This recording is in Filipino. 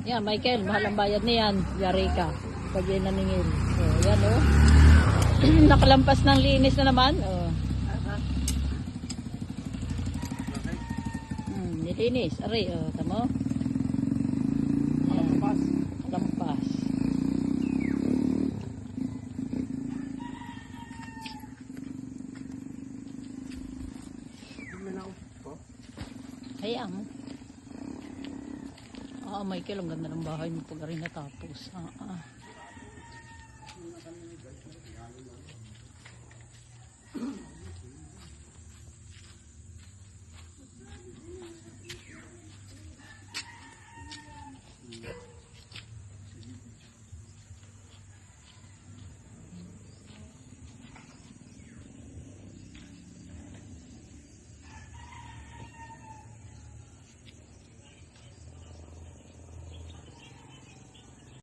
Yan, Michael, mahal ang bayad niyan. Yari ka. Pag yan naningil. So, yan o. Nakalampas ng linis na naman. Oh. Nilinis. Aray, oh, tamo. Malampas. Lampas. Ayan. Michael, ang ganda ng bahay mo pag rin natapos.